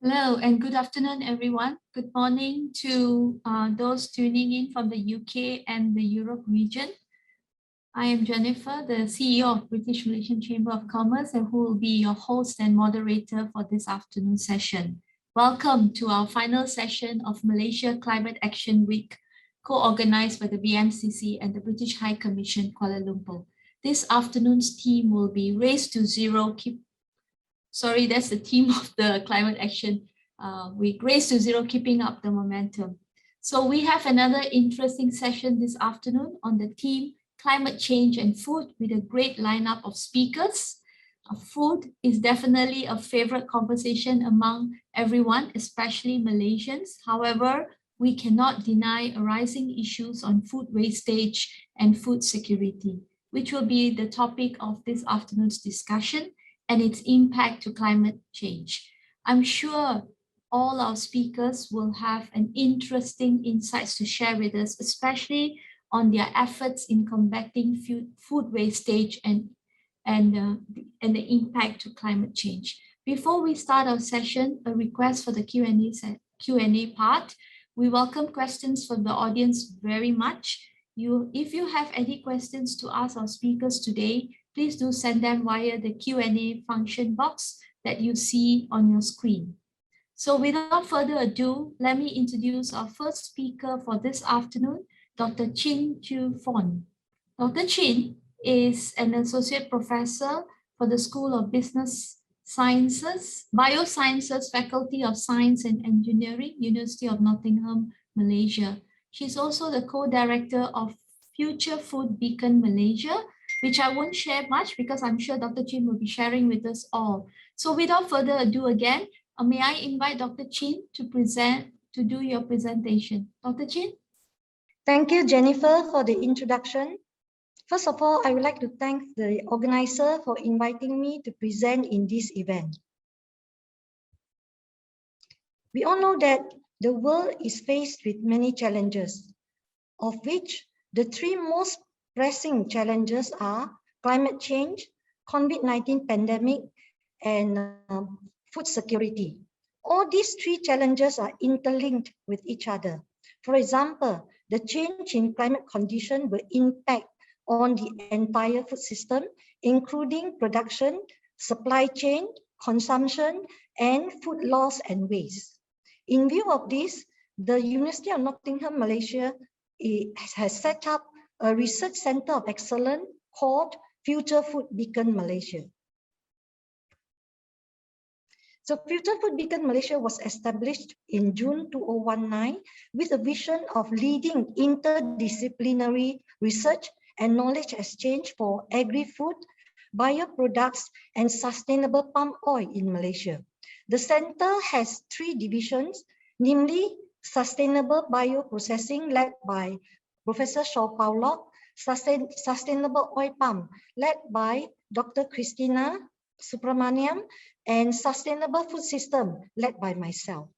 Hello and good afternoon, everyone. Good morning to those tuning in from the UK and the Europe region. I am Jennifer, the CEO of British Malaysian Chamber of Commerce, and who will be your host and moderator for this afternoon session. Welcome to our final session of Malaysia Climate Action Week, co-organized by the BMCC and the British High Commission, Kuala Lumpur. This afternoon's theme will be Race to Zero, that's the theme of the Climate Action Week, Race to Zero, keeping up the momentum. So we have another interesting session this afternoon on the theme Climate Change and Food with a great lineup of speakers. Food is definitely a favorite conversation among everyone, especially Malaysians. However, we cannot deny arising issues on food wastage and food security, which will be the topic of this afternoon's discussion and its impact to climate change. I'm sure all our speakers will have an interesting insights to share with us, especially on their efforts in combating food wastage and the impact to climate change. Before we start our session, a request for the Q&A part. We welcome questions from the audience very much. If you have any questions to ask our speakers today, please do send them via the Q&A function box that you see on your screen. So without further ado, let me introduce our first speaker for this afternoon, Dr. Chiew Foan. Dr. Chiew is an associate professor for the School of Business Sciences, Biosciences, Faculty of Science and Engineering, University of Nottingham, Malaysia. She's also the co-director of Future Food Beacon Malaysia, which I won't share much because I'm sure Dr. Chiew will be sharing with us all. So without further ado again, may I invite Dr. Chiew to do your presentation. Dr. Chiew? Thank you, Jennifer, for the introduction. First of all, I would like to thank the organizer for inviting me to present in this event. We all know that the world is faced with many challenges, of which the three most pressing challenges are climate change, COVID-19 pandemic, and food security. All these three challenges are interlinked with each other. For example, the change in climate condition will impact on the entire food system, including production, supply chain, consumption, and food loss and waste. In view of this, the University of Nottingham, Malaysia has set up a research center of excellence called Future Food Beacon Malaysia. So Future Food Beacon Malaysia was established in June 2019 with a vision of leading interdisciplinary research and knowledge exchange for agri-food, bioproducts, and sustainable palm oil in Malaysia. The center has three divisions, namely Sustainable Bioprocessing, led by Professor Shaw Paulo, Sustainable Oil Palm, led by Dr. Christina Supramaniam, and Sustainable Food System, led by myself.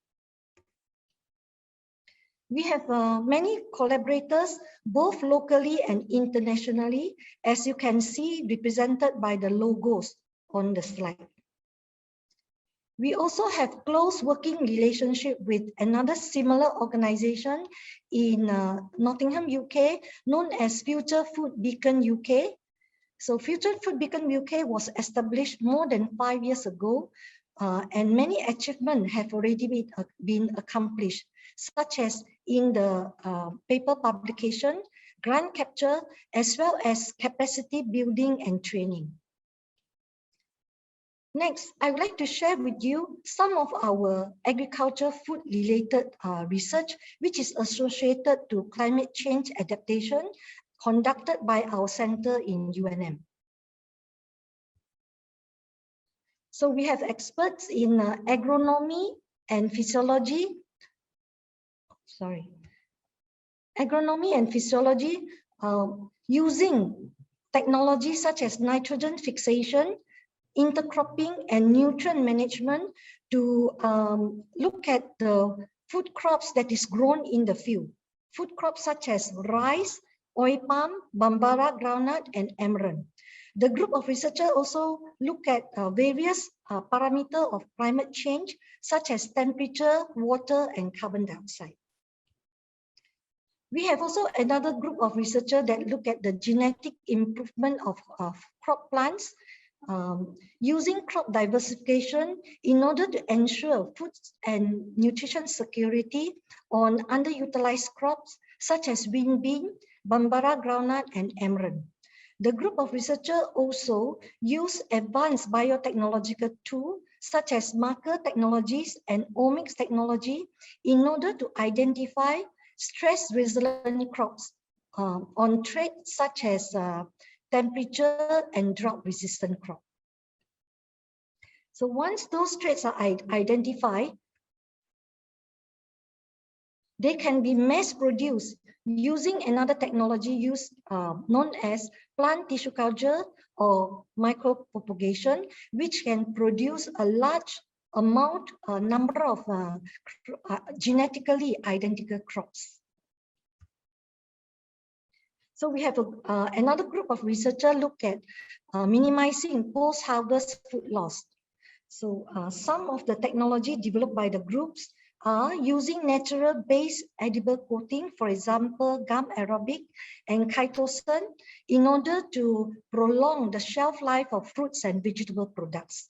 We have many collaborators, both locally and internationally, as you can see represented by the logos on the slide. We also have close working relationship with another similar organization in Nottingham, UK, known as Future Food Beacon UK. So Future Food Beacon UK was established more than 5 years ago, and many achievements have already been accomplished, such as in the paper publication, grant capture, as well as capacity building and training. Next, I would like to share with you some of our agriculture food related research, which is associated to climate change adaptation conducted by our center in UNM. So we have experts in agronomy and physiology. Agronomy and physiology using technologies such as nitrogen fixation, intercropping, and nutrient management to look at the food crops that is grown in the field. Food crops such as rice, oil palm, bambara groundnut, and amaranth. The group of researchers also look at various parameters of climate change, such as temperature, water, and carbon dioxide. We have also another group of researchers that look at the genetic improvement of crop plants, using crop diversification in order to ensure food and nutrition security on underutilized crops such as wheat bean, bambara groundnut, and amaranth. The group of researchers also use advanced biotechnological tools such as marker technologies and omics technology in order to identify stress-resilient crops on traits such as temperature and drought-resistant crop. So once those traits are identified, they can be mass-produced using another technology known as plant tissue culture or micropropagation, which can produce a large number of genetically identical crops. So we have another group of researchers look at minimizing post-harvest food loss. So some of the technology developed by the groups are using natural-based edible coating, for example, gum arabic and chitosan, in order to prolong the shelf life of fruits and vegetable products.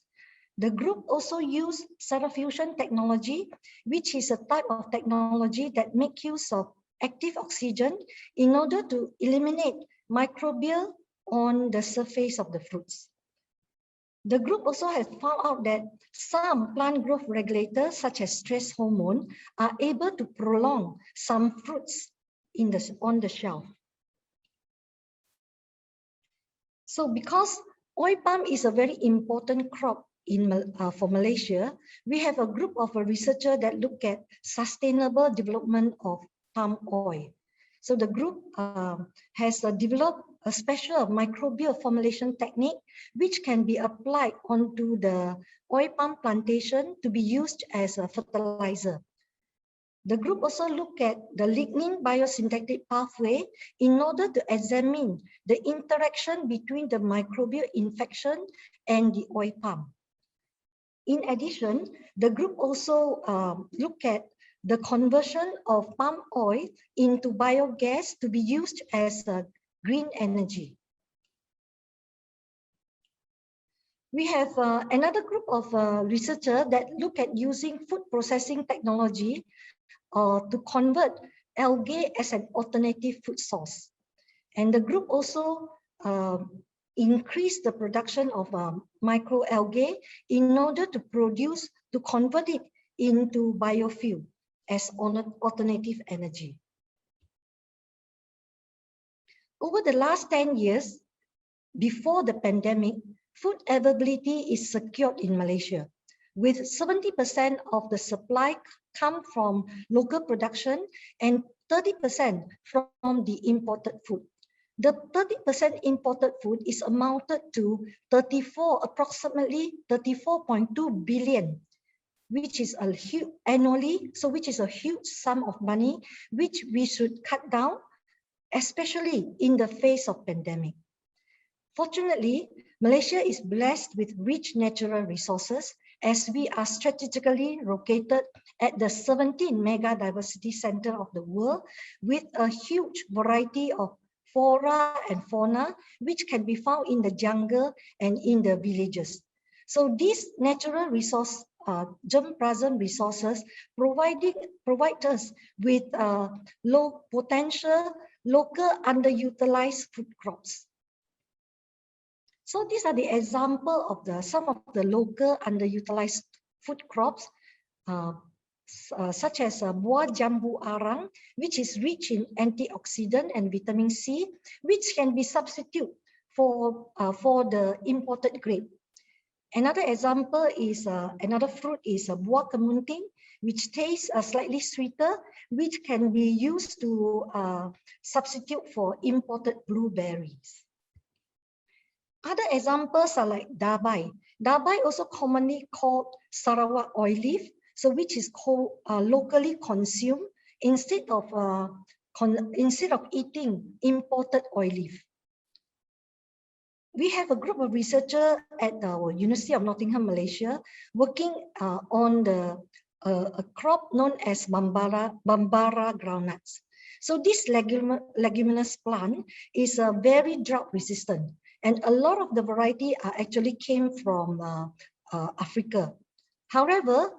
The group also used centrifusion technology, which is a type of technology that makes use of active oxygen in order to eliminate microbial on the surface of the fruits. The group also has found out that some plant growth regulators, such as stress hormone, are able to prolong some fruits on the shelf. So because oil palm is a very important crop for Malaysia, we have a group of researchers that look at sustainable development of palm oil. So the group has developed a special microbial formulation technique which can be applied onto the oil palm plantation to be used as a fertilizer. The group also looked at the lignin biosynthetic pathway in order to examine the interaction between the microbial infection and the oil palm. In addition, the group also looked at the conversion of palm oil into biogas to be used as green energy. We have another group of researchers that look at using food processing technology to convert algae as an alternative food source. And the group also increased the production of microalgae in order to convert it into biofuel as alternative energy. Over the last 10 years, before the pandemic, food availability is secured in Malaysia, with 70% of the supply come from local production and 30% from the imported food. The 30% imported food is amounted to approximately 34.2 billion, which is a huge annually, so which is a huge sum of money, which we should cut down, especially in the face of pandemic. Fortunately, Malaysia is blessed with rich natural resources as we are strategically located at the 17 mega diversity center of the world with a huge variety of flora and fauna, which can be found in the jungle and in the villages. So these natural resource, germ-present resources provide us with low potential, local underutilized food crops. So these are the example of some of the local underutilized food crops, such as buah jambu arang, which is rich in antioxidant and vitamin C, which can be substitute for the imported grape. Another example is another fruit is buah kemunting, which tastes slightly sweeter, which can be used to substitute for imported blueberries. Other examples are like dabai. Dabai, also commonly called Sarawak oil leaf, so which is locally consumed instead of eating imported oil leaf. we have a group of researchers at the University of Nottingham, Malaysia, working on a crop known as Bambara groundnuts. So this leguminous plant is very drought resistant, and a lot of the variety actually came from Africa. However,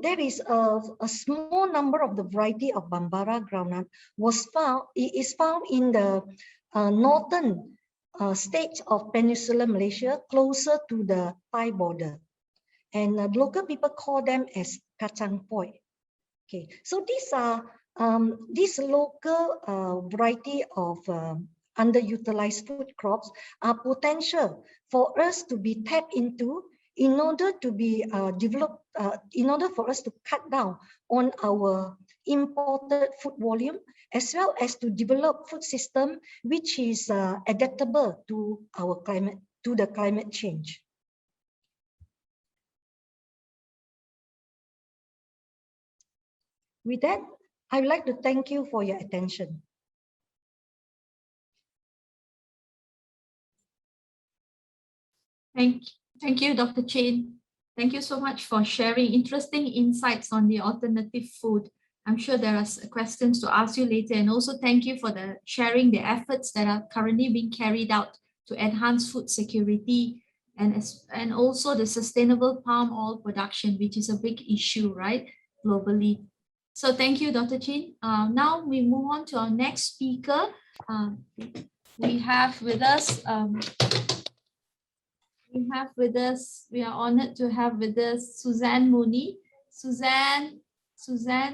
there is a small number of the variety of Bambara groundnut is found in the northern states of Peninsular Malaysia, closer to the Thai border. And local people call them as kacang poi. Okay, so these are this local variety of underutilized food crops are potential for us to be tapped into in order to be developed, in order for us to cut down on our imported food volume, as well as to develop food system which is adaptable to our climate, to the climate change. With that, I'd like to thank you for your attention. Thank you, Dr. Chen. Thank you so much for sharing interesting insights on the alternative food. I'm sure there are questions to ask you later, and also thank you for sharing the efforts that are currently being carried out to enhance food security and also the sustainable palm oil production, which is a big issue, right, globally. So thank you, Dr. Chin. Now we move on to our next speaker. We have with us, we are honored to have with us Suzanne Mooney. Suzanne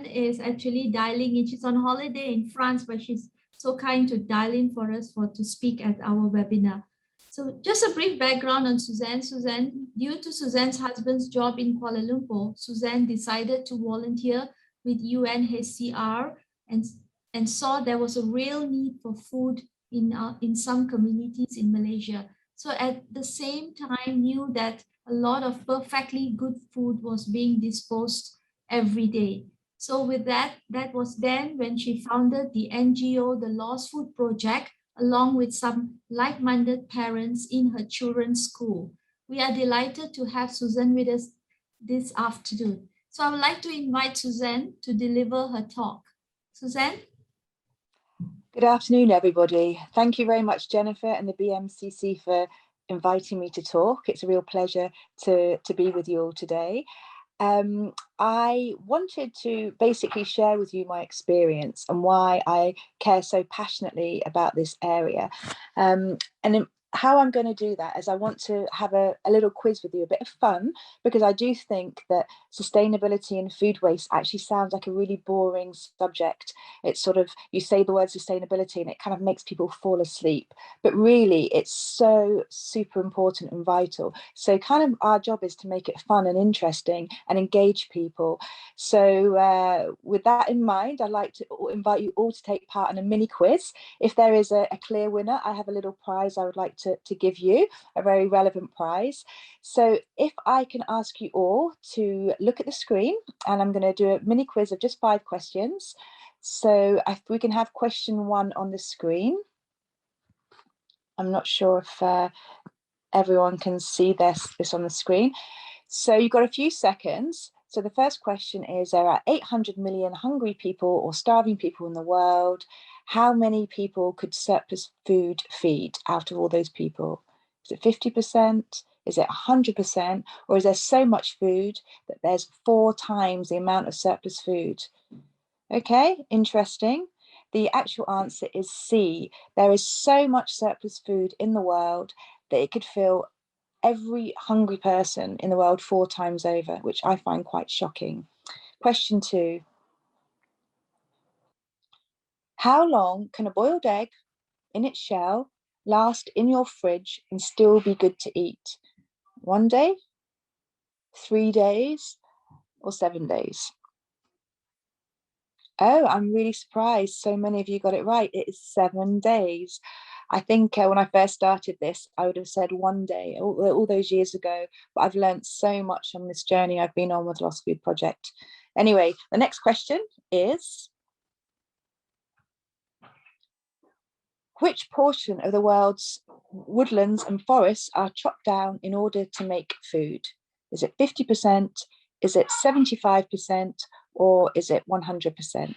is actually dialing in. She's on holiday in France, but she's so kind to dial in for us to speak at our webinar. So just a brief background on Suzanne. Due to Suzanne's husband's job in Kuala Lumpur, Suzanne decided to volunteer with UNHCR and saw there was a real need for food in some communities in Malaysia. So at the same time, knew that a lot of perfectly good food was being disposed every day. So with that was then when she founded the NGO, the Lost Food Project, along with some like-minded parents in her children's school. We are delighted to have Suzanne with us this afternoon. So I would like to invite Suzanne to deliver her talk. Suzanne? Good afternoon, everybody. Thank you very much, Jennifer and the BMCC, for inviting me to talk. It's a real pleasure to be with you all today. I wanted to basically share with you my experience and why I care so passionately about this area. How I'm going to do that is I want to have a little quiz with you, a bit of fun, because I do think that sustainability and food waste actually sounds like a really boring subject. It's sort of, you say the word sustainability and it kind of makes people fall asleep, but really it's so super important and vital. So kind of our job is to make it fun and interesting and engage people. So with that in mind, I'd like to invite you all to take part in a mini quiz. If there is a clear winner, I have a little prize I would like to give you, a very relevant prize. So if I can ask you all to look at the screen, and I'm going to do a mini quiz of just 5 questions. So if we can have question 1 on the screen. I'm not sure if everyone can see this on the screen. So you've got a few seconds. So the first question is, there are 800 million hungry people or starving people in the world. How many people could surplus food feed out of all those people? Is it 50%? Is it 100%? Or is there so much food that there's 4 times the amount of surplus food? Okay, interesting. The actual answer is C. There is so much surplus food in the world that it could fill every hungry person in the world 4 times over, which I find quite shocking. Question 2. How long can a boiled egg in its shell last in your fridge and still be good to eat? 1 day, 3 days, or 7 days? Oh, I'm really surprised so many of you got it right. It is 7 days. I think when I first started this, I would have said 1 day all those years ago, but I've learned so much on this journey I've been on with the Lost Food Project. Anyway, the next question is, Which portion of the world's woodlands and forests are chopped down in order to make food? Is it 50%? Is it 75%? Or is it 100%?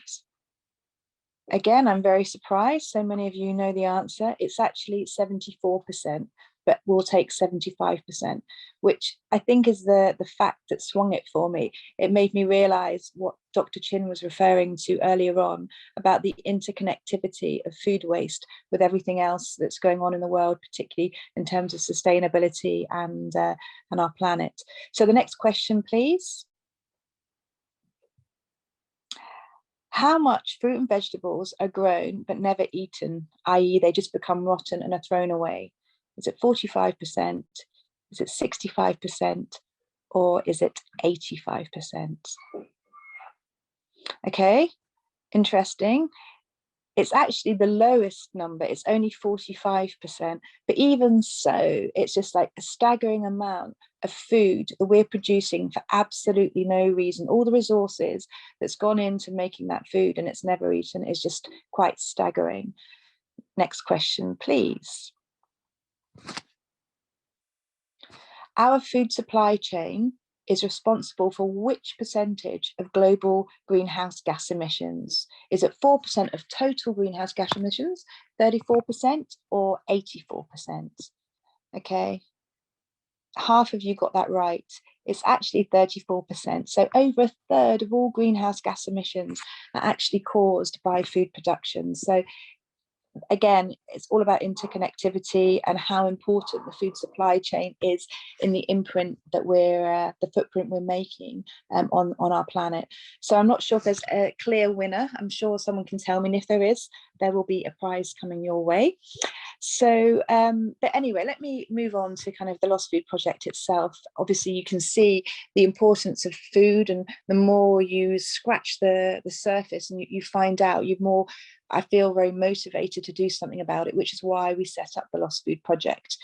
Again, I'm very surprised. So many of you know the answer. It's actually 74%, but we'll take 75%, which I think is the fact that swung it for me. It made me realize what Dr. Chin was referring to earlier on about the interconnectivity of food waste with everything else that's going on in the world, particularly in terms of sustainability and our planet. So the next question, please. How much fruit and vegetables are grown but never eaten, i.e. they just become rotten and are thrown away? Is it 45%? Is it 65%? Or is it 85%? Okay, interesting. It's actually the lowest number. It's only 45%. But even so, it's just like a staggering amount of food that we're producing for absolutely no reason. All the resources that's gone into making that food and it's never eaten is just quite staggering. Next question, please. Our food supply chain is responsible for which percentage of global greenhouse gas emissions? Is it 4% of total greenhouse gas emissions, 34%, or 84%? Okay, half of you got that right. It's actually 34%. So over a third of all greenhouse gas emissions are actually caused by food production. So again, it's all about interconnectivity and how important the food supply chain is in the imprint that the footprint we're making on our planet. So I'm not sure if there's a clear winner. I'm sure someone can tell me, and if there is, there will be a prize coming your way. So, but anyway, let me move on to kind of the Lost Food Project itself. Obviously, you can see the importance of food, and the more you scratch the surface and you find out, I feel very motivated to do something about it, which is why we set up the Lost Food Project.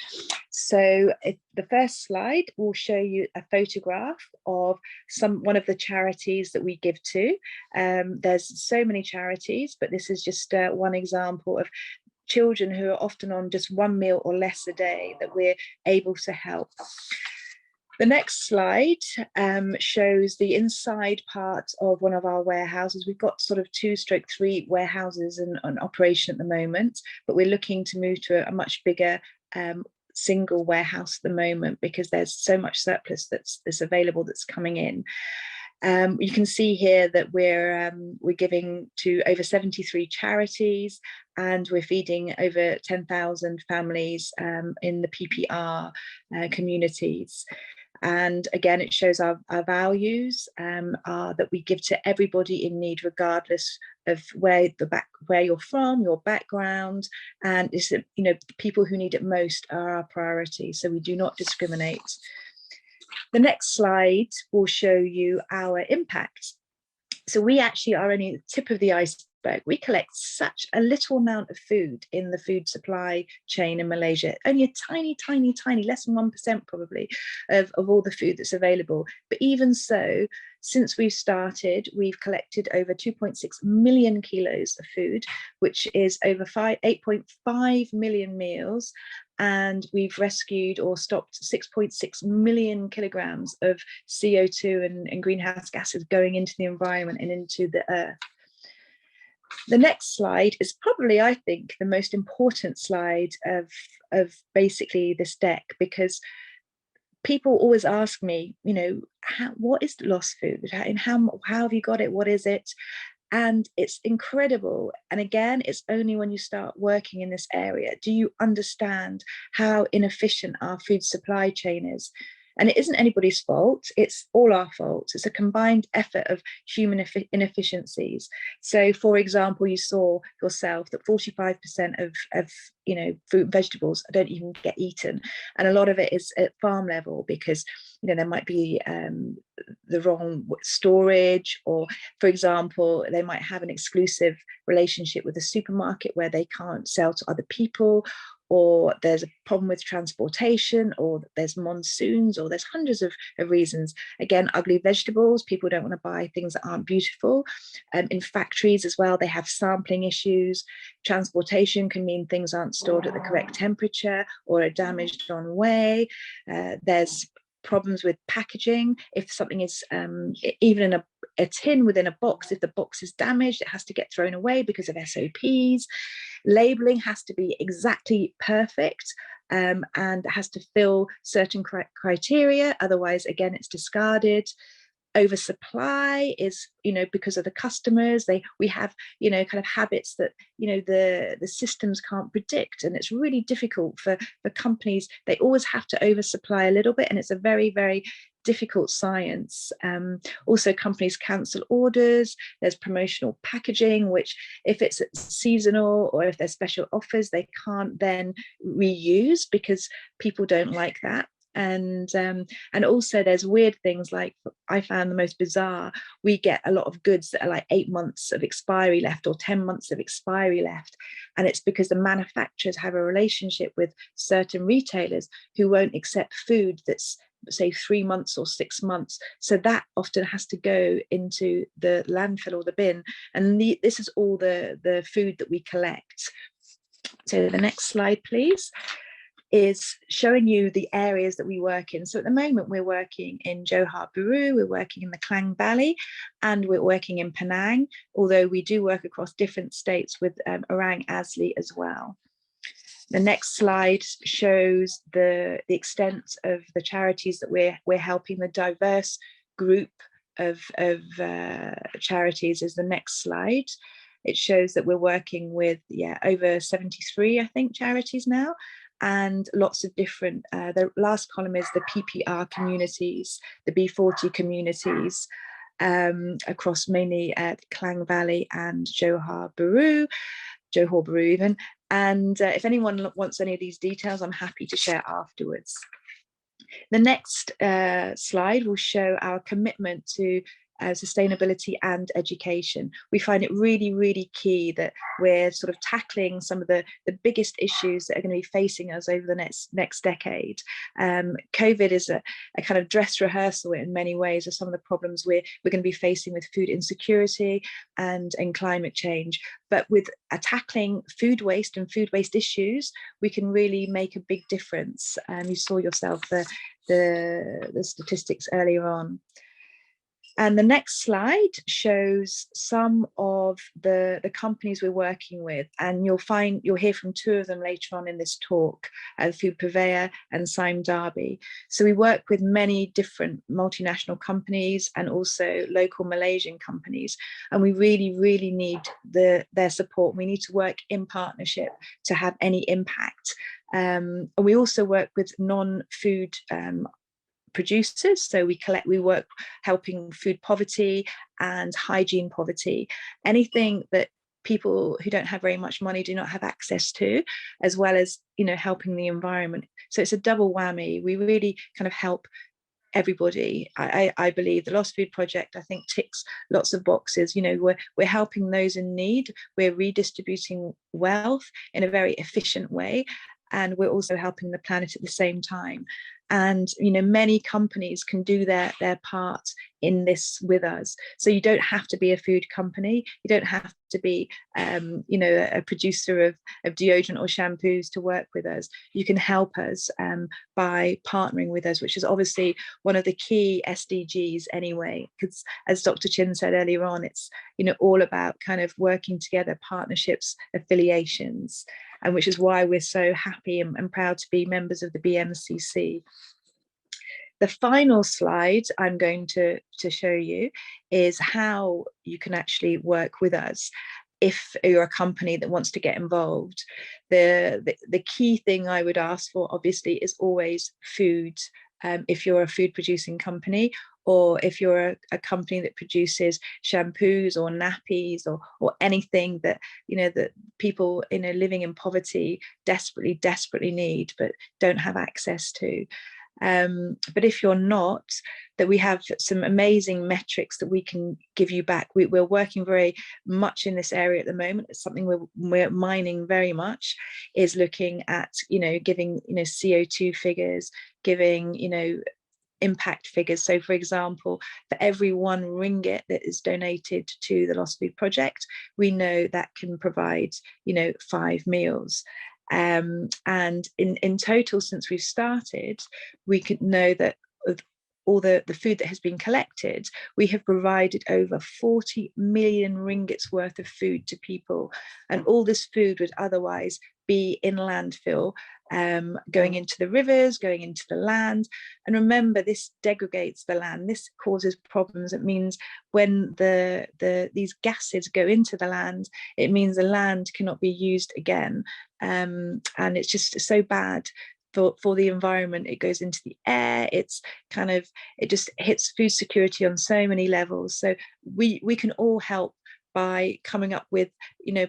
So the first slide will show you a photograph of one of the charities that we give to. There's so many charities, but this is just one example of children who are often on just one meal or less a day that we're able to help. The next slide shows the inside part of one of our warehouses. We've got sort of 2/3 warehouses in operation at the moment, but we're looking to move to a much bigger single warehouse at the moment because there's so much surplus that's available that's coming in. You can see here that we're giving to over 73 charities, and we're feeding over 10,000 families in the PPR communities. And again, it shows our values are that we give to everybody in need, regardless of where you're from, your background, and it's, people who need it most are our priority. So we do not discriminate. The next slide will show you our impact. So we actually are only the tip of the iceberg. We collect such a little amount of food in the food supply chain in Malaysia, only a tiny, less than 1% probably of all the food that's available. But even so, since we've started, we've collected over 2.6 million kilos of food, which is over 8.5 million meals. And we've rescued or stopped 6.6 million kilograms of CO2 and greenhouse gases going into the environment and into the earth. The next slide is probably, I think, the most important slide of basically this deck, because people always ask me, what is lost food and how have you got it? What is it? And it's incredible. And again, it's only when you start working in this area do you understand how inefficient our food supply chain is. And it isn't anybody's fault, it's all our fault. It's a combined effort of human inefficiencies. So, for example, you saw yourself that 45% of fruit and vegetables don't even get eaten. And a lot of it is at farm level because there might be the wrong storage, or, for example, they might have an exclusive relationship with a supermarket where they can't sell to other people, or there's a problem with transportation, or there's monsoons, or there's hundreds of reasons. Again, ugly vegetables, people don't want to buy things that aren't beautiful. In factories as well, they have sampling issues. Transportation can mean things aren't stored at the correct temperature or are damaged on way. There's problems with packaging. If something is even in a tin within a box, if the box is damaged, it has to get thrown away because of SOPs. Labeling has to be exactly perfect, and it has to fill certain criteria, otherwise again it's discarded. Oversupply is, because of the customers, we have kind of habits that the systems can't predict, and it's really difficult for companies. They always have to oversupply a little bit, and it's a very, very difficult science. Also, companies cancel orders. There's promotional packaging, which if it's seasonal or if there's special offers, they can't then reuse because people don't like that. And also there's weird things, like I found the most bizarre, we get a lot of goods that are like 8 months of expiry left or 10 months of expiry left, and it's because the manufacturers have a relationship with certain retailers who won't accept food that's, say, 3 months or 6 months, so that often has to go into the landfill or the bin, and this is all the food that we collect. So the next slide, please, is showing you the areas that we work in. So at the moment we're working in Johor Bahru, we're working in the Klang Valley, and we're working in Penang, although we do work across different states with Orang Asli as well. The next slide shows the extent of the charities that we're helping. The diverse group of charities is the next slide. It shows that we're working with over 73, I think, charities now, and lots of different, the last column is the PPR communities, the B40 communities, across mainly Klang Valley and Johor Bahru even. And if anyone wants any of these details, I'm happy to share afterwards. The next slide will show our commitment to sustainability and education. We find it really, really key that we're sort of tackling some of the biggest issues that are going to be facing us over the next decade. COVID is a kind of dress rehearsal in many ways of some of the problems we're going to be facing with food insecurity and climate change. But with tackling food waste and food waste issues, we can really make a big difference. You saw yourself the statistics earlier on. And the next slide shows some of the companies we're working with, and you'll hear from two of them later on in this talk, Food Purveyor and Esteemed Dabiya. So we work with many different multinational companies and also local Malaysian companies, and we really, really need their support. We need to work in partnership to have any impact. And we also work with non-food producers, so we work helping food poverty and hygiene poverty, anything that people who don't have very much money do not have access to, as well as helping the environment. So it's a double whammy. We really kind of help everybody. I believe the Lost Food Project, I think, ticks lots of boxes. We're helping those in need, we're redistributing wealth in a very efficient way, and we're also helping the planet at the same time. And many companies can do their part in this with us. So you don't have to be a food company, you don't have to be a producer of deodorant or shampoos to work with us. You can help us by partnering with us, which is obviously one of the key SDGs anyway, because as Dr. Chin said earlier on, it's all about kind of working together, partnerships, affiliations, and which is why we're so happy and proud to be members of the BMCC. The final slide I'm going to show you is how you can actually work with us if you're a company that wants to get involved. The key thing I would ask for, obviously, is always food. If you're a food producing company, or if you're a company that produces shampoos or nappies or anything that that people living in poverty desperately need but don't have access to. But if you're not, that we have some amazing metrics that we can give you back. We're working very much in this area at the moment. It's something we're mining very much, is looking at, giving, CO2 figures, giving, impact figures. So for example, for every £1 that is donated to the Lost Food Project, we know that can provide 5 meals. And in total, since we've started, we could know that of all the food that has been collected, we have provided over 40 million ringgits worth of food to people, and all this food would otherwise be in landfill, going into the rivers, going into the land. And remember, this degrades the land. This causes problems. It means when these gases go into the land, it means the land cannot be used again. And it's just so bad for the environment. It goes into the air. It just hits food security on so many levels. So we can all help by coming up with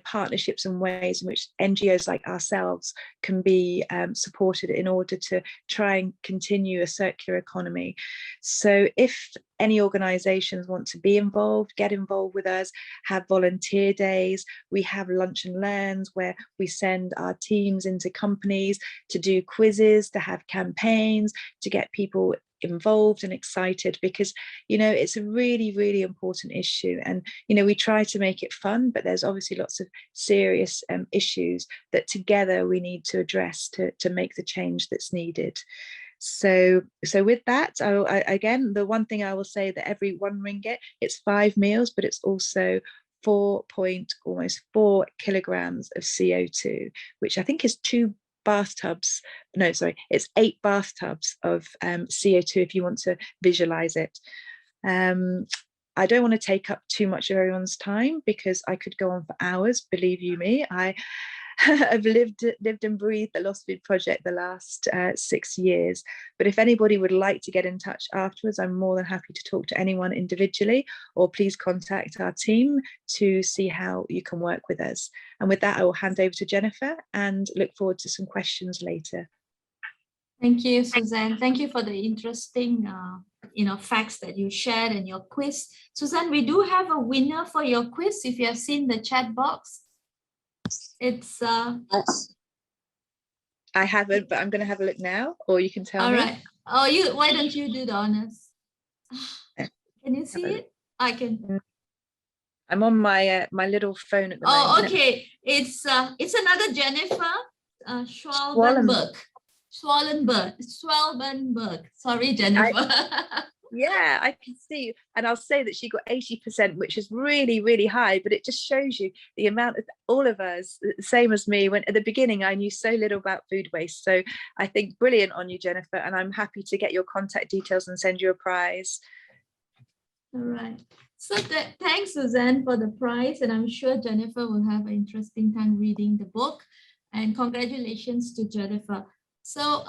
partnerships and ways in which NGOs like ourselves can be supported in order to try and continue a circular economy. So if any organizations want to be involved, get involved with us, have volunteer days. We have lunch and learns where we send our teams into companies to do quizzes, to have campaigns, to get people involved and excited, because it's a really, really important issue. And we try to make it fun, but there's obviously lots of serious issues that together we need to address to make the change that's needed. So with that, again, the one thing I will say, that every £1, it's 5 meals, but it's also almost 4 kilograms of CO2, which I think is 2 bathtubs. No, sorry, it's 8 bathtubs of CO2 if you want to visualize it. I don't want to take up too much of everyone's time because I could go on for hours, believe you me. I've lived and breathed the Lost Food Project the last 6 years. But if anybody would like to get in touch afterwards, I'm more than happy to talk to anyone individually, or please contact our team to see how you can work with us. And with that, I will hand over to Jennifer and look forward to some questions later. Thank you, Suzanne. Thank you for the interesting facts that you shared in your quiz. Suzanne, we do have a winner for your quiz. If you have seen the chat box, it's I haven't, but I'm going to have a look now, or you can tell me. All right. Oh, why don't you do the honors? Can you see it? I can. I'm on my my little phone at the moment. Oh, okay. It's another Jennifer Schwalbenberg. Schwalbenberg. Sorry, Jennifer. Yeah, I can see. And I'll say that she got 80%, which is really, really high, but it just shows you the amount of all of us, same as me, when at the beginning I knew so little about food waste. So I think brilliant on you, Jennifer, and I'm happy to get your contact details and send you a prize. All right. So thanks, Suzanne, for the prize, and I'm sure Jennifer will have an interesting time reading the book. And congratulations to Jennifer. So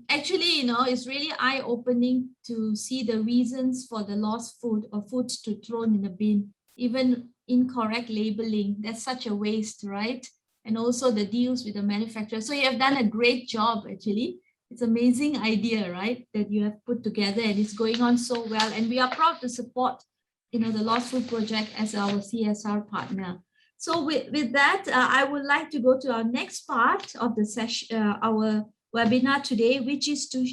actually, it's really eye-opening to see the reasons for the lost food or foods to thrown in the bin, even incorrect labeling. That's such a waste, right? And also the deals with the manufacturer. So you have done a great job, actually. It's an amazing idea, right, that you have put together, and it's going on so well. And we are proud to support, the Lost Food Project as our CSR partner. So with that, I would like to go to our next part of the session, our webinar today, which is to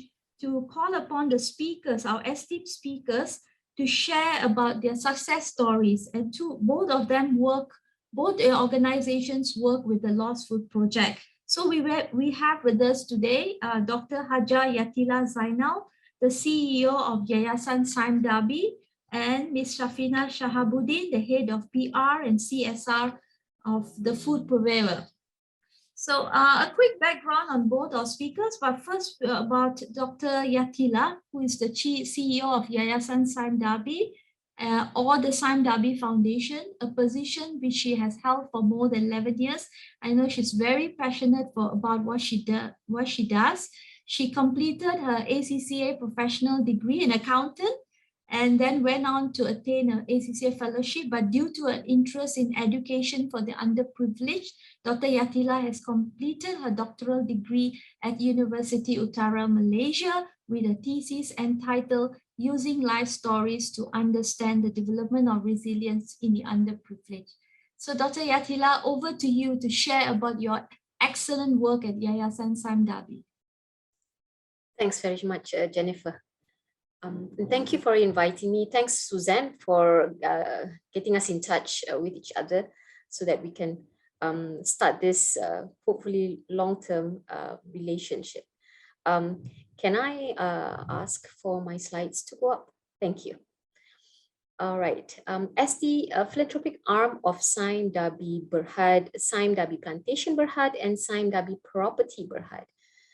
call upon the speakers, our esteemed speakers, to share about their success stories. And both of them both their organizations work with the Lost Food Project. So we have with us today Dr. Haja Yatila Zainal, the CEO of Yayasan Dabiya, and Ms. Shafina Shahabuddin, the head of PR and CSR of the food purveyor. So a quick background on both our speakers, but first about Dr. Yatila, who is the CEO of Yayasan Dabiya, or the Dabiya Foundation, a position which she has held for more than 11 years. I know she's very passionate about what she does. She completed her ACCA professional degree in accounting and then went on to attain an ACCA fellowship. But due to an interest in education for the underprivileged, Dr. Yatila has completed her doctoral degree at University Utara, Malaysia, with a thesis entitled Using Life Stories to Understand the Development of Resilience in the Underprivileged. So Dr. Yatila, over to you to share about your excellent work at Yayasan Dabiya. Thanks very much, Jennifer. And thank you for inviting me. Thanks, Suzanne, for getting us in touch with each other so that we can start this hopefully long-term relationship. Can I ask for my slides to go up? Thank you. All right. As the philanthropic arm of Saim Dabi Berhad, Saim Dabi Plantation Berhad, and Saim Dabi Property Berhad,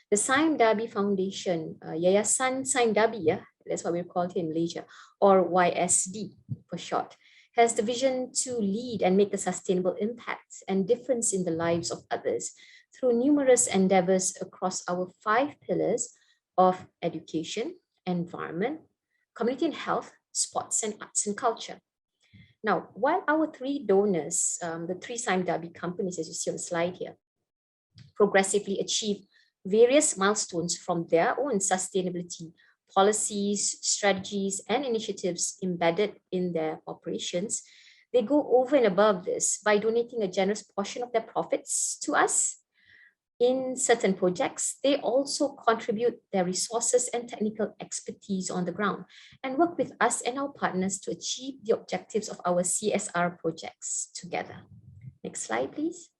the Saim Dabi Foundation, Yayasan Dabiya, that's what we call it in Malaysia, or YSD for short, has the vision to lead and make a sustainable impact and difference in the lives of others through numerous endeavors across our 5 pillars of education, environment, community and health, sports and arts and culture. Now, while our 3 donors, the 3 Saim Dabi companies, as you see on the slide here, progressively achieve various milestones from their own sustainability policies, strategies, and initiatives embedded in their operations, they go over and above this by donating a generous portion of their profits to us. In certain projects, they also contribute their resources and technical expertise on the ground and work with us and our partners to achieve the objectives of our CSR projects together. Next slide, please.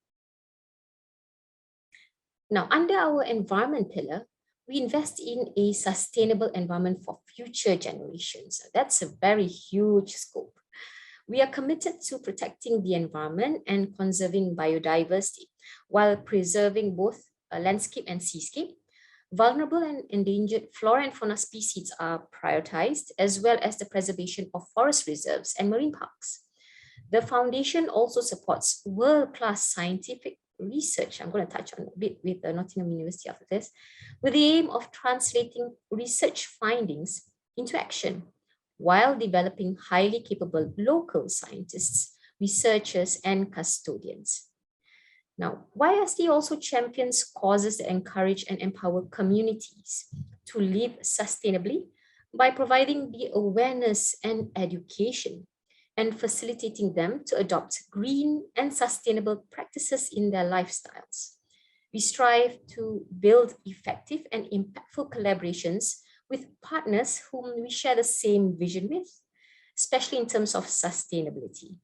Now, under our environment pillar, we invest in a sustainable environment for future generations. That's a very huge scope. We are committed to protecting the environment and conserving biodiversity while preserving both landscape and seascape. Vulnerable and endangered flora and fauna species are prioritized, as well as the preservation of forest reserves and marine parks. The foundation also supports world-class scientific research. I'm going to touch on a bit with the Nottingham University after this, with the aim of translating research findings into action while developing highly capable local scientists, researchers, and custodians. Now, YSD also champions causes that encourage and empower communities to live sustainably by providing the awareness and education and facilitating them to adopt green and sustainable practices in their lifestyles. We strive to build effective and impactful collaborations with partners whom we share the same vision with, especially in terms of sustainability.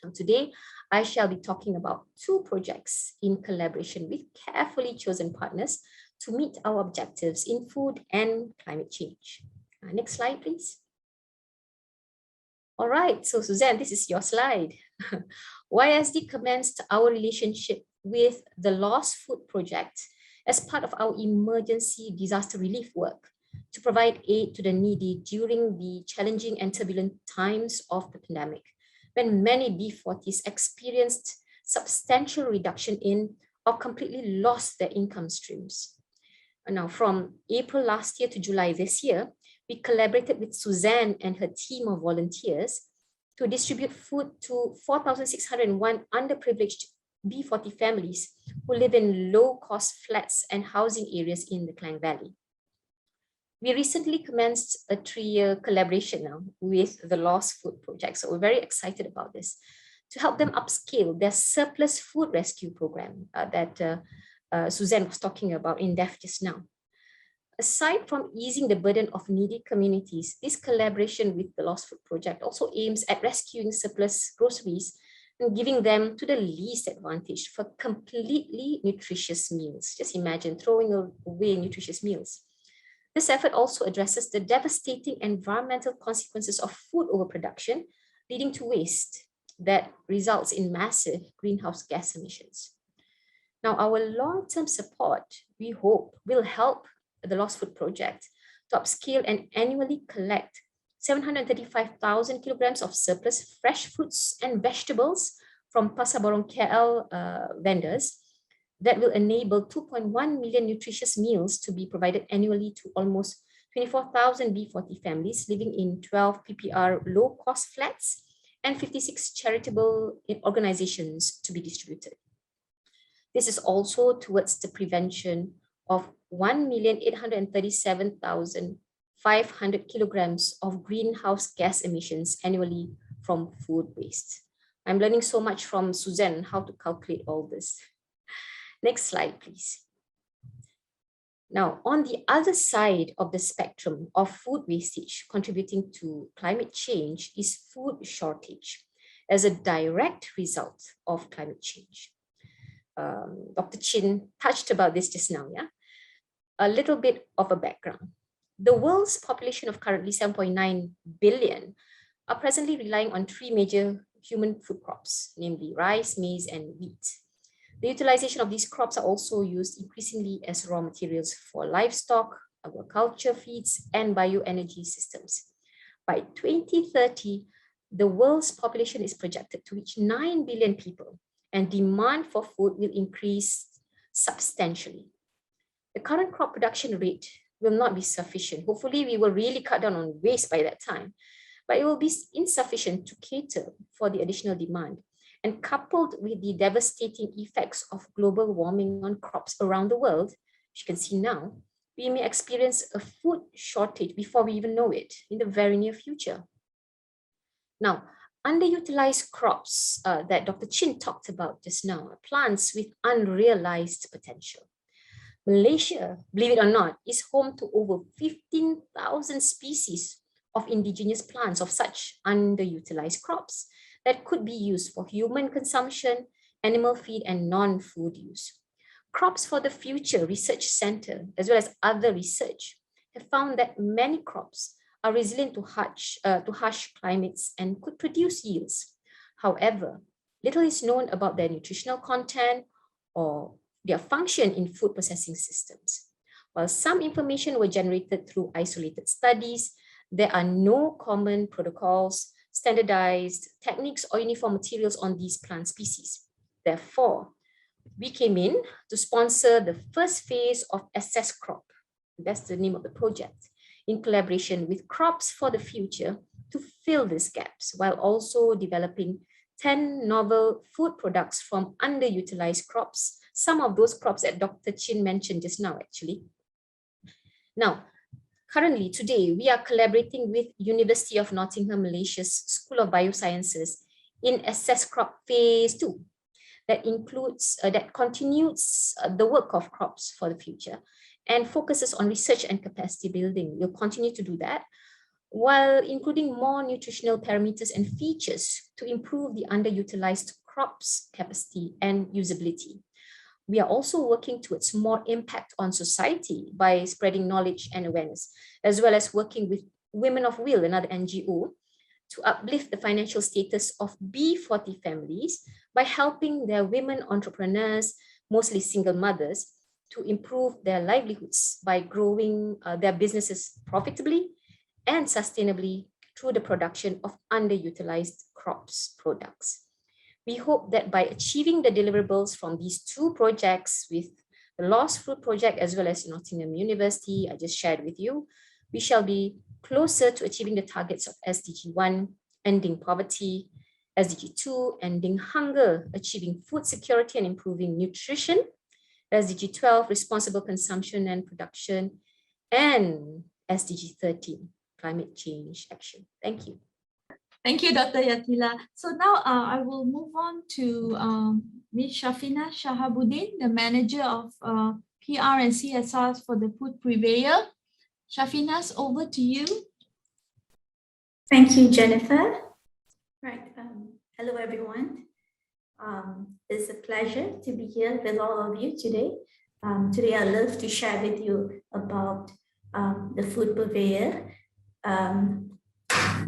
Now, today, I shall be talking about 2 projects in collaboration with carefully chosen partners to meet our objectives in food and climate change. Next slide, please. All right, so Suzanne, this is your slide. YSD commenced our relationship with the Lost Food Project as part of our emergency disaster relief work to provide aid to the needy during the challenging and turbulent times of the pandemic, when many B40s experienced substantial reduction in or completely lost their income streams. And now, from April last year to July this year, we collaborated with Suzanne and her team of volunteers to distribute food to 4,601 underprivileged B40 families who live in low-cost flats and housing areas in the Klang Valley. We recently commenced a 3-year collaboration now with the Lost Food Project, so we're very excited about this, to help them upscale their surplus food rescue program that Suzanne was talking about in depth just now. Aside from easing the burden of needy communities, this collaboration with the Lost Food Project also aims at rescuing surplus groceries and giving them to the least advantaged for completely nutritious meals. Just imagine throwing away nutritious meals. This effort also addresses the devastating environmental consequences of food overproduction, leading to waste that results in massive greenhouse gas emissions. Now, our long-term support, we hope, will help the Lost Food Project to upscale and annually collect 735,000 kilograms of surplus fresh fruits and vegetables from Pasar Borong KL vendors that will enable 2.1 million nutritious meals to be provided annually to almost 24,000 B40 families living in 12 PPR low-cost flats, and 56 charitable organizations to be distributed. This is also towards the prevention of 1,837,500 kilograms of greenhouse gas emissions annually from food waste. I'm learning so much from Suzanne how to calculate all this. Next slide, please. Now, on the other side of the spectrum of food wastage contributing to climate change is food shortage as a direct result of climate change. Dr. Chin touched about this just now, yeah? A little bit of a background. The world's population of currently 7.9 billion are presently relying on three major human food crops, namely rice, maize, and wheat. The utilization of these crops are also used increasingly as raw materials for livestock, agriculture feeds, and bioenergy systems. By 2030, the world's population is projected to reach 9 billion people, and demand for food will increase substantially. The current crop production rate will not be sufficient. Hopefully, we will really cut down on waste by that time, but it will be insufficient to cater for the additional demand. And coupled with the devastating effects of global warming on crops around the world, as you can see now, we may experience a food shortage before we even know it in the very near future. Now, underutilized crops that Dr. Chin talked about just now are plants with unrealized potential. Malaysia, believe it or not, is home to over 15,000 species of indigenous plants of such underutilized crops that could be used for human consumption, animal feed, and non-food use. Crops for the Future Research Center, as well as other research, have found that many crops are resilient to harsh climates and could produce yields. However, little is known about their nutritional content or their function in food processing systems. While some information were generated through isolated studies, there are no common protocols, standardized techniques, or uniform materials on these plant species. Therefore, we came in to sponsor the first phase of Assess Crop, that's the name of the project, in collaboration with Crops for the Future to fill these gaps, while also developing 10 novel food products from underutilized crops, some of those crops that Dr. Chin mentioned just now, actually. Now, currently, today, we are collaborating with University of Nottingham, Malaysia's School of Biosciences in Assess Crop Phase 2. That continues the work of Crops for the Future and focuses on research and capacity building. We'll continue to do that while including more nutritional parameters and features to improve the underutilized crops capacity and usability. We are also working towards more impact on society by spreading knowledge and awareness, as well as working with Women of Will, another NGO, to uplift the financial status of B40 families by helping their women entrepreneurs, mostly single mothers, to improve their livelihoods by growing their businesses profitably and sustainably through the production of underutilized crops products. We hope that by achieving the deliverables from these two projects with the Lost Fruit Project as well as Nottingham University I just shared with you, we shall be closer to achieving the targets of SDG 1, ending poverty, SDG 2, ending hunger, achieving food security and improving nutrition, SDG 12, responsible consumption and production, and SDG 13, climate change action. Thank you. Thank you, Dr. Yatila. So now I will move on to Ms. Shafina Shahabuddin, the Manager of PR and CSR for the Food Purveyor. Shafina's over to you. Thank you, Jennifer. Right. Hello, everyone. It's a pleasure to be here with all of you today. Today, I'd love to share with you about the Food Purveyor,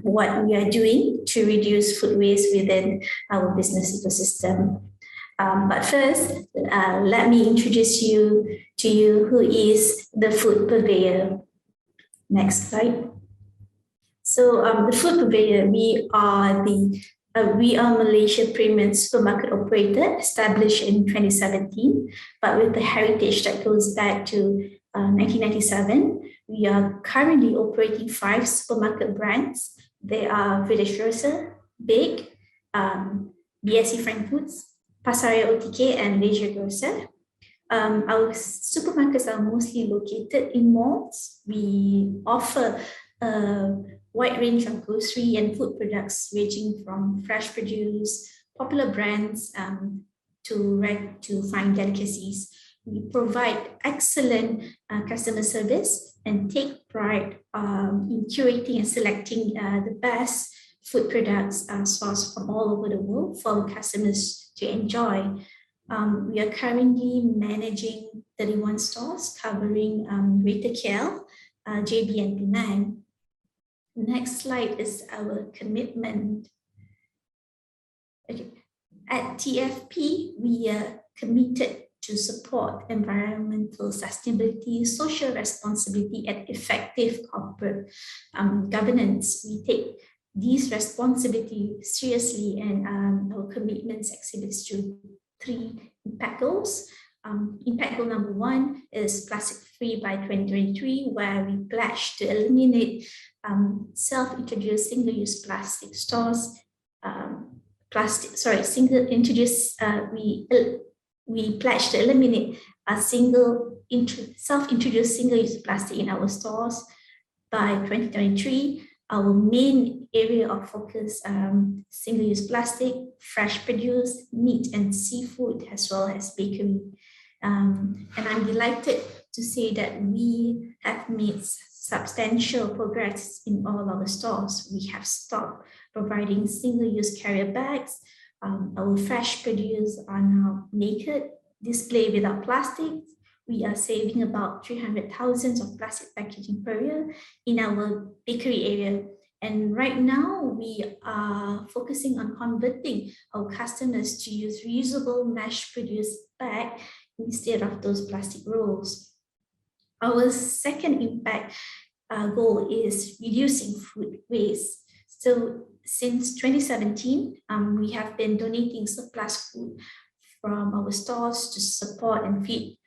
what we are doing to reduce food waste within our business ecosystem. But first, let me introduce you to who is the Food Purveyor. Next slide. So the Food Purveyor, we are Malaysia premium supermarket operator established in 2017, but with the heritage that goes back to 1997. We are currently operating 5 supermarket brands. They are Village Grocer, Big, BSC Frank Foods, Pasaria OTK, and Leisure Grocer. Our supermarkets are mostly located in malls. We offer a wide range of grocery and food products ranging from fresh produce, popular brands, to fine delicacies. We provide excellent customer service and take pride in curating and selecting the best food products sourced from all over the world for our customers to enjoy. We are currently managing 31 stores covering Greater KL, JB, and Penang. Next slide is our commitment. Okay. At TFP, we are committed to support environmental sustainability, social responsibility, and effective corporate governance. We take these responsibilities seriously, and our commitments exhibits to 3 impact goals. Impact goal number 1 is plastic free by 2023, where we pledge to eliminate self-introduced single-use plastic straws. We pledge to eliminate a self-introduced single-use plastic in our stores by 2023. Our main area of focus, single-use plastic, fresh produce, meat and seafood, as well as bakery. And I'm delighted to say that we have made substantial progress in all our stores. We have stopped providing single-use carrier bags. Our fresh produce are now naked, displayed without plastic. We are saving about 300,000 of plastic packaging per year in our bakery area. And right now, we are focusing on converting our customers to use reusable mass-produced bag instead of those plastic rolls. Our second impact goal is reducing food waste. So since 2017, we have been donating surplus food from our stores to support and feed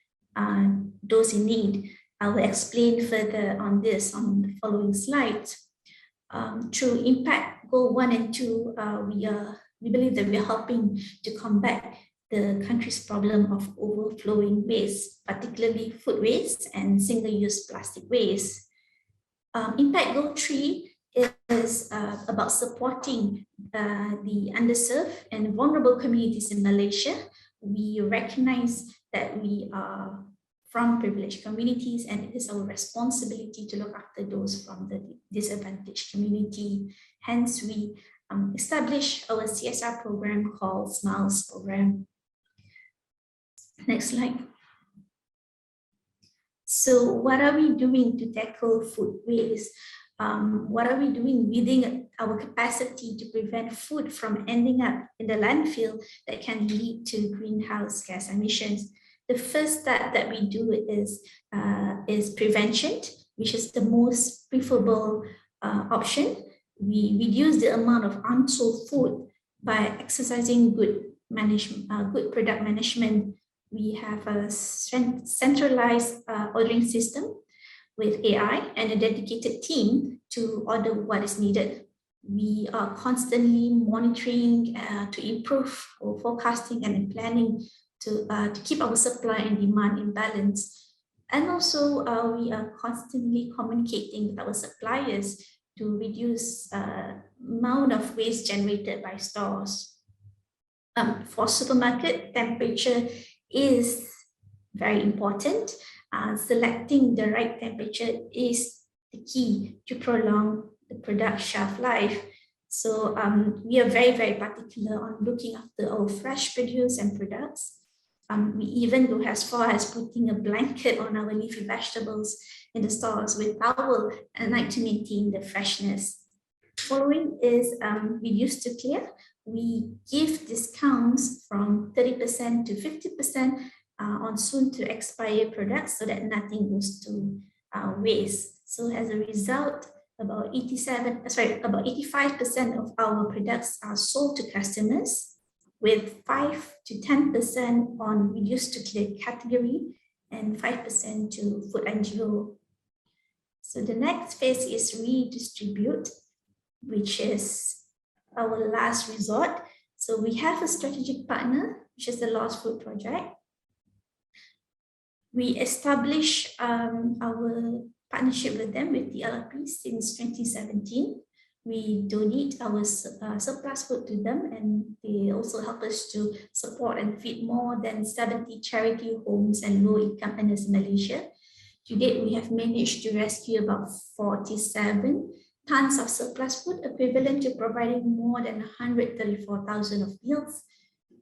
those in need. I will explain further on this on the following slides. Through impact goal 1 and 2, we believe that we are helping to combat the country's problem of overflowing waste, particularly food waste and single-use plastic waste. Impact goal 3 is about supporting the underserved and vulnerable communities in Malaysia. We recognize that we are from privileged communities, and it is our responsibility to look after those from the disadvantaged community. Hence, we established our CSR program called SMILES program. Next slide. So what are we doing to tackle food waste? What are we doing within our capacity to prevent food from ending up in the landfill that can lead to greenhouse gas emissions? The first step that we do is prevention, which is the most preferable option. We reduce the amount of unsold food by exercising good product management. We have a centralized ordering system with AI and a dedicated team to order what is needed. We are constantly monitoring to improve our forecasting and planning to keep our supply and demand in balance. And also we are constantly communicating with our suppliers to reduce amount of waste generated by stores. For supermarket, temperature is very important. Selecting the right temperature is the key to prolong the product shelf life. So we are very, very particular on looking after our fresh produce and products. We even go as far as putting a blanket on our leafy vegetables in the stores with towel at night to maintain the freshness. Following is reduce to clear. We give discounts from 30% to 50% on soon to expire products so that nothing goes to waste. So as a result, about 85% of our products are sold to customers, with 5 to 10% on reduced to clear category and 5% to food NGO. So the next phase is redistribute, which is our last resort. So we have a strategic partner, which is the Lost Food Project. We established our partnership with them, with the LRP, since 2017. We donate our surplus food to them, and they also help us to support and feed more than 70 charity homes and low-income earners in Malaysia. To date, we have managed to rescue about 47 tons of surplus food, equivalent to providing more than 134,000 of meals.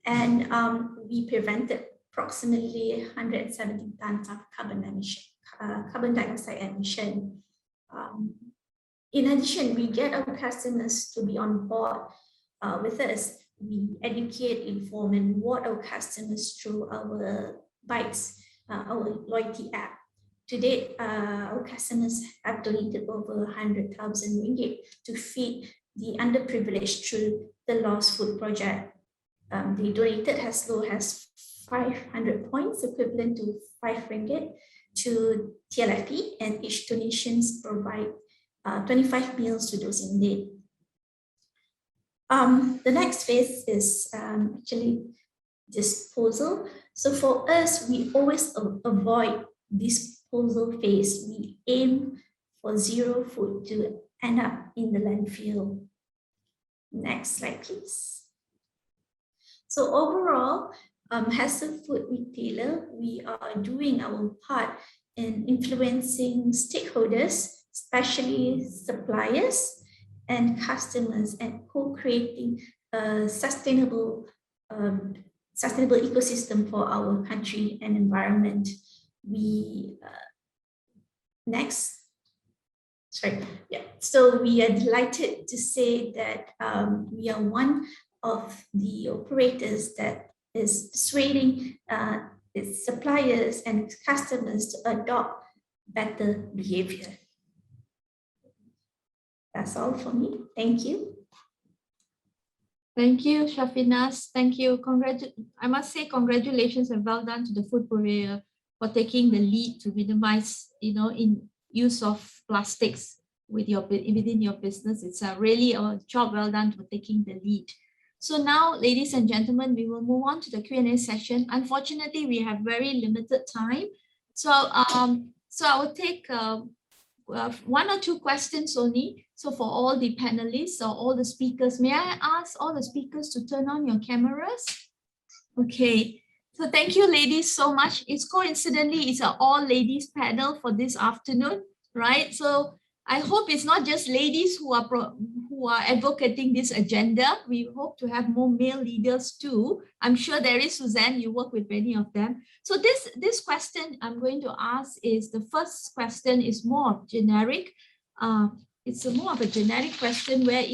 And we prevented approximately 170 tons of carbon dioxide emission. In addition, we get our customers to be on board with us. We educate, inform, and reward our customers through our Bites, our loyalty app. To date, our customers have donated over 100,000 ringgit to feed the underprivileged through the Lost Food Project. They donated as low as 500 points, equivalent to 5 ringgit, to TLFP, and each donations provide 25 meals to those in need. The next phase is actually disposal. So for us, we always avoid disposal phase. We aim for zero food to end up in the landfill. Next slide, please. So overall, as a food retailer, we are doing our part in influencing stakeholders, especially suppliers and customers, and co-creating a sustainable ecosystem for our country and environment. So we are delighted to say that we are one of the operators that is persuading its suppliers and customers to adopt better behavior. That's all for me. Thank you. Thank you, Shafinas. Thank you. I must say congratulations and well done to the food purveyor for taking the lead to minimize, in use of plastics within your business. It's really a job well done for taking the lead. So now, ladies and gentlemen, we will move on to the Q&A session. Unfortunately, we have very limited time. So I will take one or two questions only. So for all the panelists or all the speakers, may I ask all the speakers to turn on your cameras? Okay. So thank you, ladies, so much. It's coincidentally, it's an all ladies panel for this afternoon, right? So I hope it's not just ladies who are advocating this agenda. We hope to have more male leaders too. I'm sure there is, Suzanne, you work with many of them. So this question I'm going to ask is, the first question is more generic. It's more of a generic question where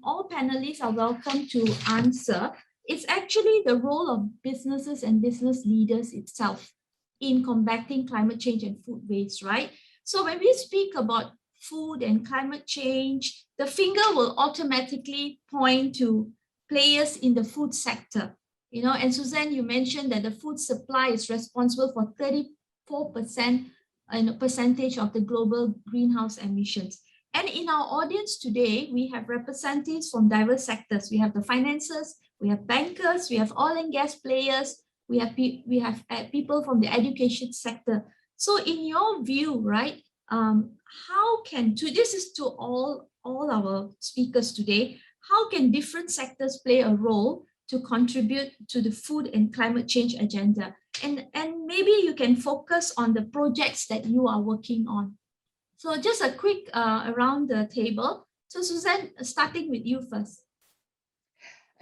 all panelists are welcome to answer. It's actually the role of businesses and business leaders itself in combating climate change and food waste, right? So when we speak about food and climate change, the finger will automatically point to players in the food sector. And Suzanne, you mentioned that the food supply is responsible for 34% percentage of the global greenhouse emissions. And in our audience today, we have representatives from diverse sectors. We have the finances, we have bankers, we have oil and gas players, we have people from the education sector. So in your view, right, this is to all our speakers today, how can different sectors play a role to contribute to the food and climate change agenda? And maybe you can focus on the projects that you are working on. So just a quick around the table. So Suzanne, starting with you first.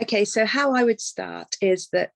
Okay, so how I would start is that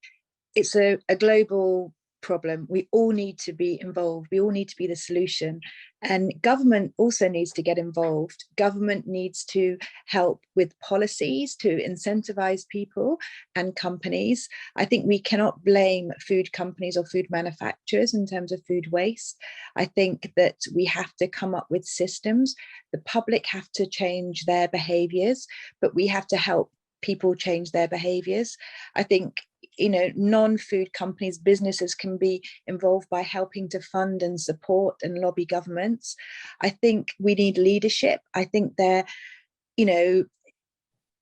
it's a global problem. We all need to be involved. We all need to be the solution. And government also needs to get involved. Government needs to help with policies to incentivize people and companies. I think we cannot blame food companies or food manufacturers in terms of food waste. I think that we have to come up with systems. The public have to change their behaviors, but we have to help people change their behaviors. I think non-food companies, businesses can be involved by helping to fund and support and lobby governments. I think we need leadership. I think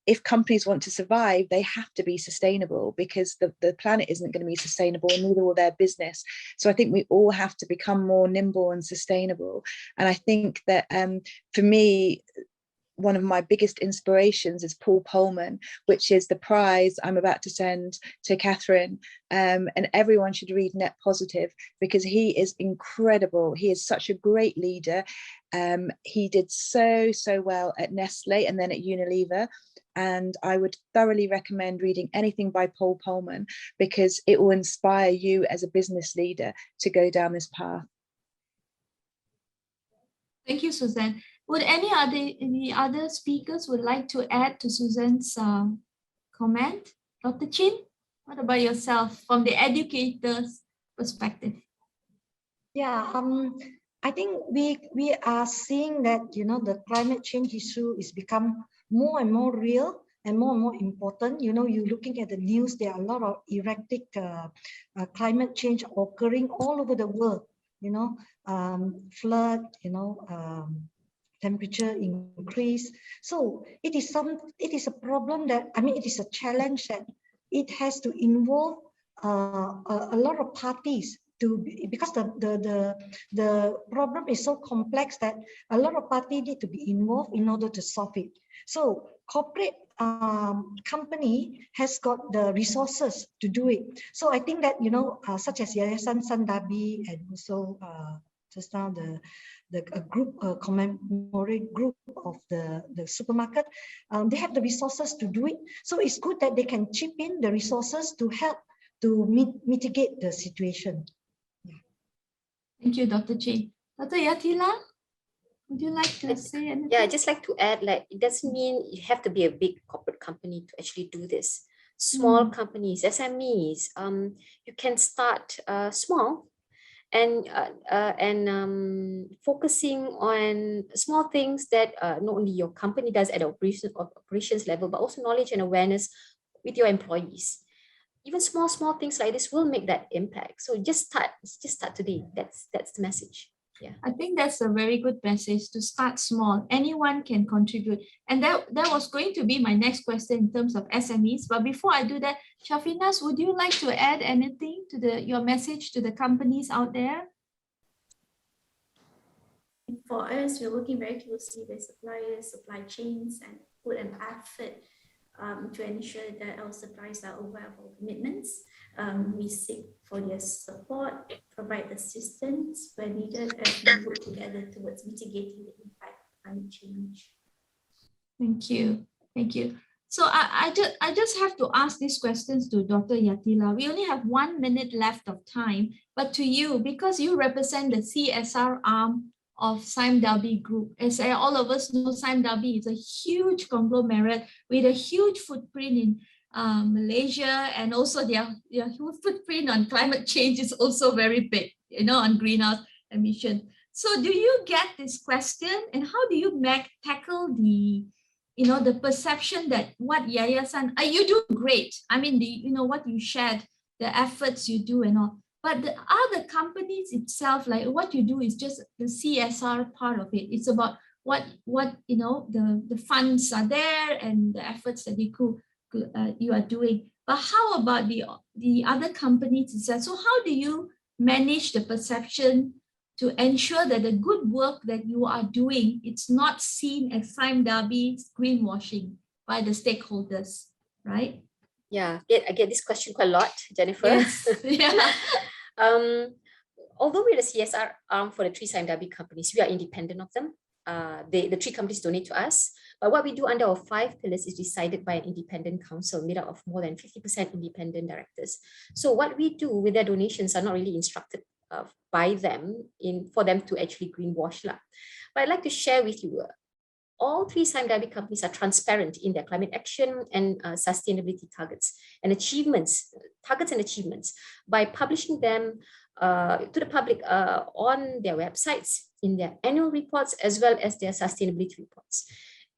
if companies want to survive, they have to be sustainable, because the planet isn't going to be sustainable, and neither will their business. So I think we all have to become more nimble and sustainable. And I think that for me, one of my biggest inspirations is Paul Polman, which is the prize I'm about to send to Catherine. And everyone should read Net Positive, because he is incredible. He is such a great leader. He did so well at Nestle and then at Unilever. And I would thoroughly recommend reading anything by Paul Polman, because it will inspire you as a business leader to go down this path. Thank you, Suzanne. Would any other speakers would like to add to Suzanne's comment? Dr. Chin, what about yourself from the educator's perspective? Yeah, I think we are seeing that the climate change issue is become more and more real and more important. You're looking at the news, there are a lot of erratic climate change occurring all over the world. Flood, temperature increase. So it is a problem that, it is a challenge that it has to involve a lot of parties because the problem is so complex that a lot of parties need to be involved in order to solve it. So corporate company has got the resources to do it. So I think that such as Yayasan Dabiya, and also just now a group, a commemorate group of the supermarket, they have the resources to do it. So it's good that they can chip in the resources to help to mitigate the situation. Thank you, Dr. Chin. Dr. Yatila, would you like to say anything? Yeah, I'd just like to add, it doesn't mean you have to be a big corporate company to actually do this. Small companies, SMEs, you can start small and focusing on small things that not only your company does at operations level, but also knowledge and awareness with your employees. Even small things like this will make that impact. So just start today. That's the message. Yeah, I think that's a very good message, to start small. Anyone can contribute. And that was going to be my next question in terms of SMEs. But before I do that, Shafinas, would you like to add anything to your message to the companies out there? For us, we're working very closely with suppliers, supply chains, and put an effort to ensure that our suppliers are aware of our commitments. We seek for their support, provide assistance where needed, as we work together towards mitigating the impact of climate change. Thank you. Thank you. So I just have to ask these questions to Dr. Yatila. We only have 1 minute left of time, but to you, because you represent the CSR arm of Esteemed Dabiya Group. As all of us know, Esteemed Dabiya is a huge conglomerate with a huge footprint in Malaysia, and also their footprint on climate change is also very big, on greenhouse emission. So do you get this question, and how do you tackle the perception that what Yayasan, you do great. What you shared, the efforts you do and all. But the other companies itself, like what you do is just the CSR part of it. It's about what the funds are there and the efforts that you are doing. But how about the other companies itself? So how do you manage the perception to ensure that the good work that you are doing, it's not seen as Esteemed Dabiya's greenwashing by the stakeholders, right? Yeah, I get this question quite a lot, Jennifer. Yes. Yeah. Although we're the CSR arm for the 3 Esteemed Dabiya companies, we are independent of them. The 3 companies donate to us. But what we do under our 5 pillars is decided by an independent council made up of more than 50% independent directors. So what we do with their donations are not really instructed by them for them to actually greenwash. But I'd like to share with you, all 3 Esteemed Dabiya companies are transparent in their climate action and sustainability targets and achievements by publishing them to the public on their websites, in their annual reports, as well as their sustainability reports,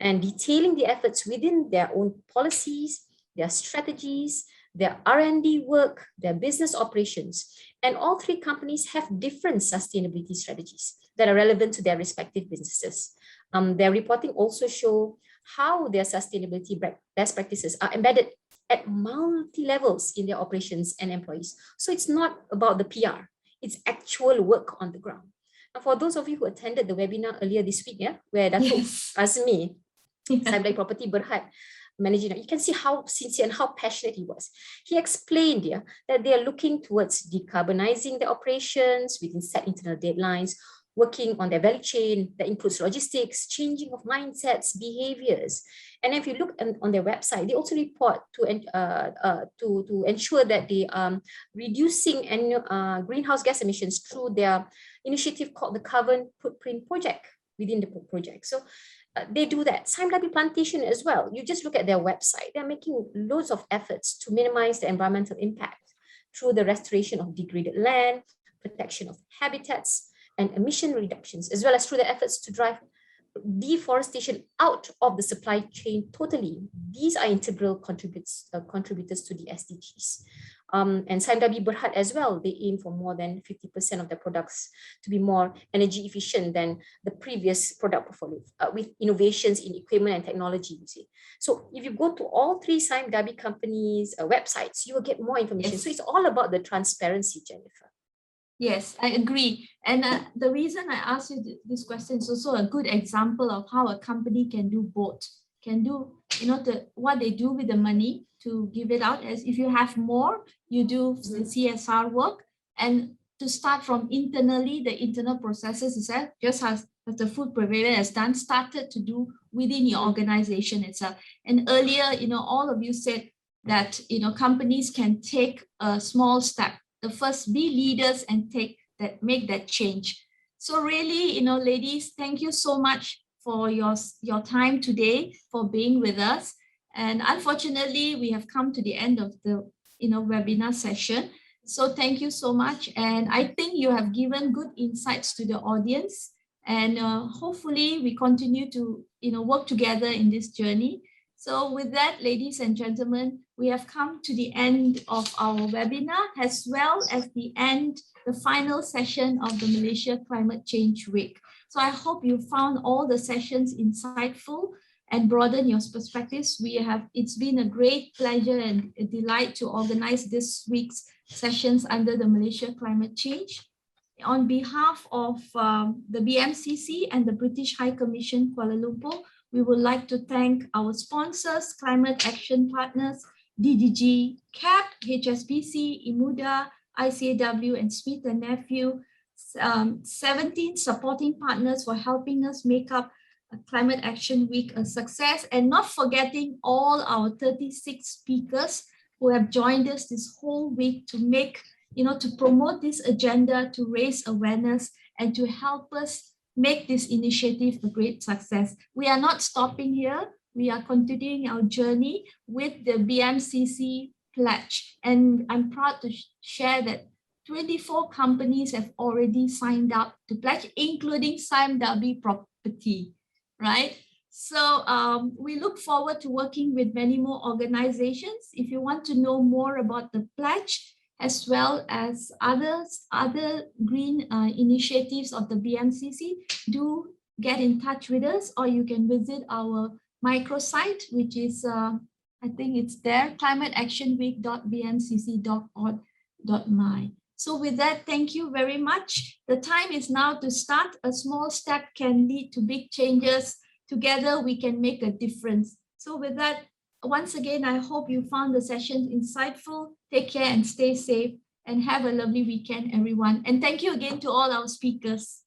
and detailing the efforts within their own policies, their strategies, their R&D work, their business operations. And all three companies have different sustainability strategies that are relevant to their respective businesses. Their reporting also show how their sustainability best practices are embedded at multi-levels in their operations and employees. So it's not about the PR, it's actual work on the ground. And for those of you who attended the webinar earlier this week, where Datuk Azmi, Cyber Property Berhad, managing, you can see how sincere and how passionate he was. He explained that they are looking towards decarbonizing their operations within set internal deadlines, working on their value chain that includes logistics, changing of mindsets, behaviors. And if you look on their website, they also report to ensure that they are reducing greenhouse gas emissions through their initiative called the Carbon Footprint Project within the project. So they do that. Dabiya Plantation as well. You just look at their website. They're making loads of efforts to minimize the environmental impact through the restoration of degraded land, protection of habitats, and emission reductions, as well as through the efforts to drive deforestation out of the supply chain totally. These are integral contributors to the SDGs. And Dabiya Berhad as well, they aim for more than 50% of their products to be more energy efficient than the previous product portfolio, with innovations in equipment and technology. You see. So if you go to all three Dabiya companies' websites, you will get more information. So it's all about the transparency, Jennifer. Yes, I agree. And the reason I asked you this question is also a good example of how a company can do both. Can do, what they do with the money to give it out. As if you have more, you do the CSR work. And to start from internally, the internal processes is that just as the food purveyor has done, started to do within your organization itself. And earlier, all of you said that, companies can take a small step. The first, be leaders and make that change. So really, ladies, thank you so much for your time today, for being with us. And unfortunately, we have come to the end of the webinar session. So thank you so much. And I think you have given good insights to the audience. And hopefully we continue to work together in this journey. So with that, ladies and gentlemen, we have come to the end of our webinar, as well as the final session of the Malaysia Climate Change Week. So I hope you found all the sessions insightful and broaden your perspectives. It's been a great pleasure and a delight to organize this week's sessions under the Malaysia Climate Change. On behalf of the BMCC and the British High Commission Kuala Lumpur, we would like to thank our sponsors, Climate Action Partners, DDG, CAP, HSBC, IMUDA, ICAW, and Smith & Nephew, 17 supporting partners for helping us make up Climate Action Week a success, and not forgetting all our 36 speakers who have joined us this whole week to to promote this agenda, to raise awareness, and to help us make this initiative a great success. We are not stopping here. We are continuing our journey with the BMCC pledge. And I'm proud to share that 24 companies have already signed up to pledge, including Dabiya Property, right? So we look forward to working with many more organizations. If you want to know more about the pledge, as well as other green initiatives of the BMCC, do get in touch with us, or you can visit our microsite, which is, I think it's there, climateactionweek.bmcc.org.my. So with that, thank you very much. The time is now to start. A small step can lead to big changes. Together, we can make a difference. So with that, once again, I hope you found the session insightful. Take care and stay safe, and have a lovely weekend, everyone. And thank you again to all our speakers.